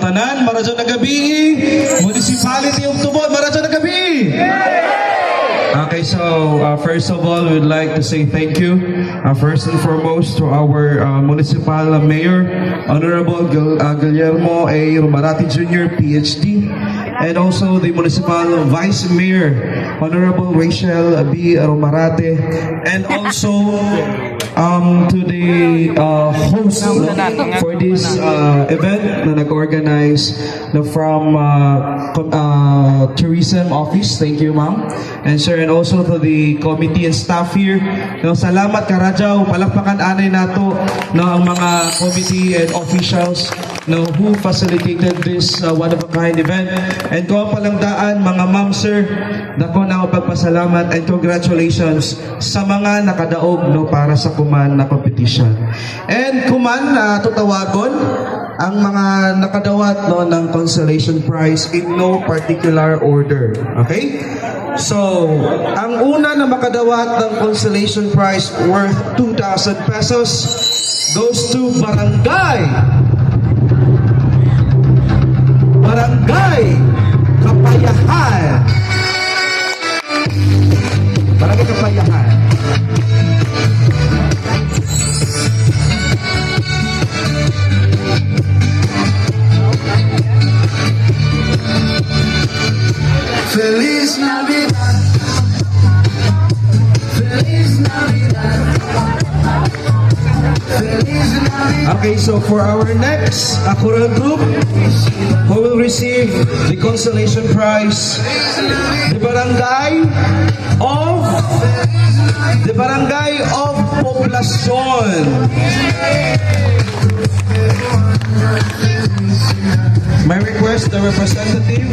tanan, maradyo na gabi. Municipality of Tubod, maradyo na gabi. Okay, so first of all, we'd like to say thank you, first and foremost, to our municipal mayor, Honorable Guillermo A. Romarate Jr., PhD, and also the municipal vice mayor, Honorable Rachel B. Romarate, and also to the host for this event na nag-organize from tourism office. Thank you, ma'am. And sir, and also to the committee and staff here. No, salamat Karajaw, palakpakan anay nato ang mga committee and officials who facilitated this one-of-a-kind event. And kung palangdaan, mga ma'am, sir, dako na pagpasalamat and congratulations sa mga nakadaog para sa Kuman na competition. And Kuman na tutawagon ang mga nakadawat ng consolation prize in no particular order. Okay? So, ang una na makadawat ng consolation prize worth 2,000 pesos goes to Barangay Kapayahan. Barangay Kapayahan. Feliz Navidad. Feliz Navidad. Feliz Navidad. Okay, so for our next choral group who will receive the consolation prize, the Barangay of Poblacion. May request the representative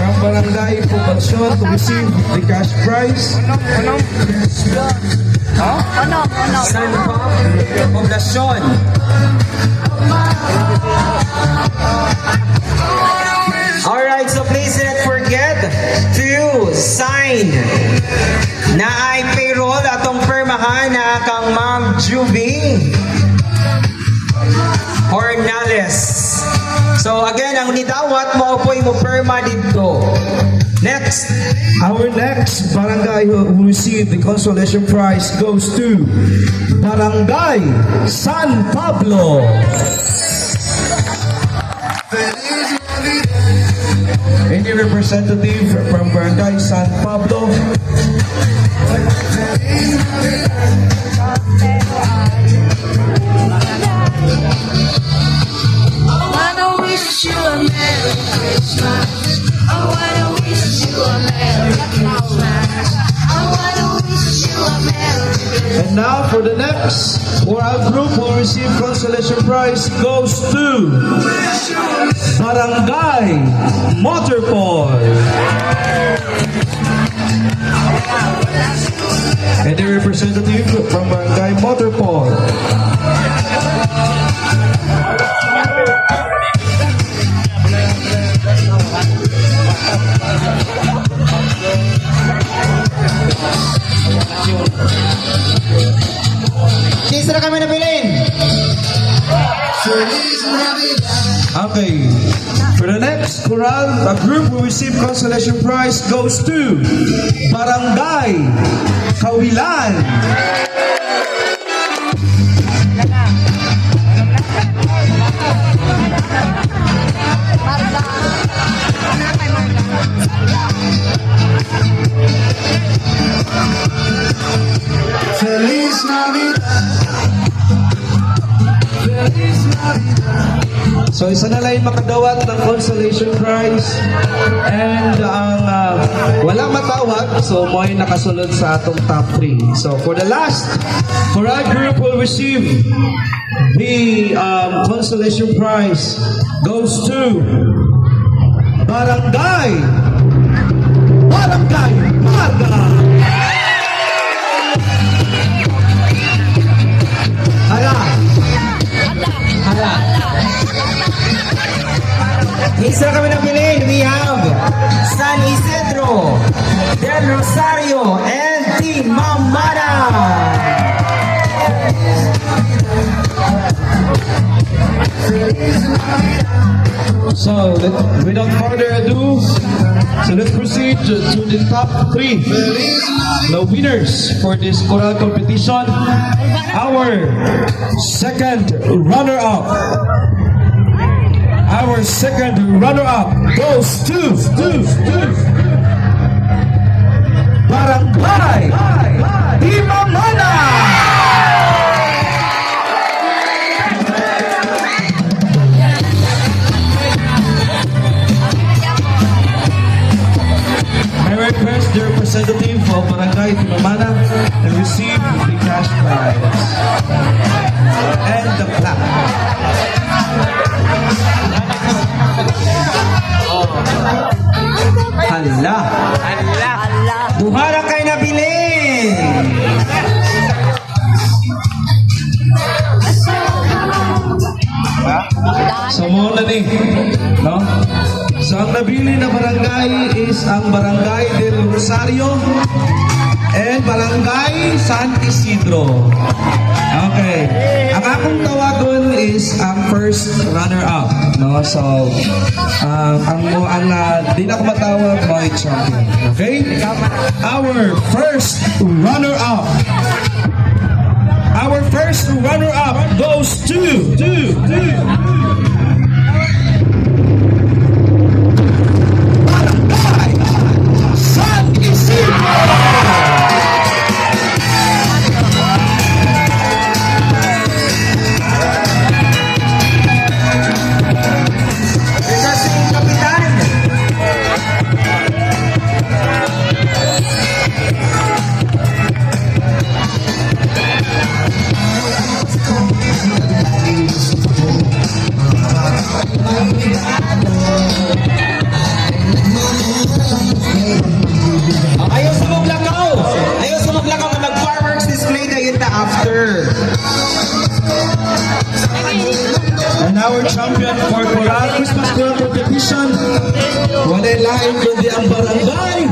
from Barangay Poblacion to receive the cash prize. San Poblacion. Alright, so please don't forget to sign na ay payroll atong permahan na kang Ma'am Juby Hornales. So again, ang nidawat mo po mo perma dito. Next. Our next barangay who received the consolation prize goes to Barangay San Pablo. Any representative from Barangay San Pablo? And now for the next choral group who will receive consolation prize goes to Barangay Motorpool. And the representative from Barangay Motorpool. Please na kami nabilin. Okay. For the next choral, a group who receive consolation prize goes to Barangay Kawilan. Feliz Navidad. Feliz Navidad. So isa na lang makadawat ng consolation prize and ang wala matawag, so mo ay nakasulod sa atong top 3. So for the last, for our group will receive the consolation prize goes to Barangay Marga. Hala. Isa kami ng bilin. We have San Isidro Del Rosario and Team Mamada. So, without further ado, so let's proceed to the top 3. The winners for this choral competition. Our second runner-up. Our second runner-up goes to Barangay Timamana! I request the representative of Barangay Timamana to receive the cash prize and the plaque. Hala. Duhara kay nabilin. So mo na ni, no? So ang nabili na barangay is ang Barangay del Rosario and Barangay San Isidro. Okay. Ang akong tawagon is ang first runner-up, no? So di na ko matawag my champion. Okay? Our first runner-up. Our first runner-up goes to Barangay San Isidro! Kasi kapitan. Ayaw sa maglakaw. Ayaw sa maglakaw na mag-fireworks display na yun na after. And our champion for Choral Christmas Choral Competition, wala lain kundi ang Barangay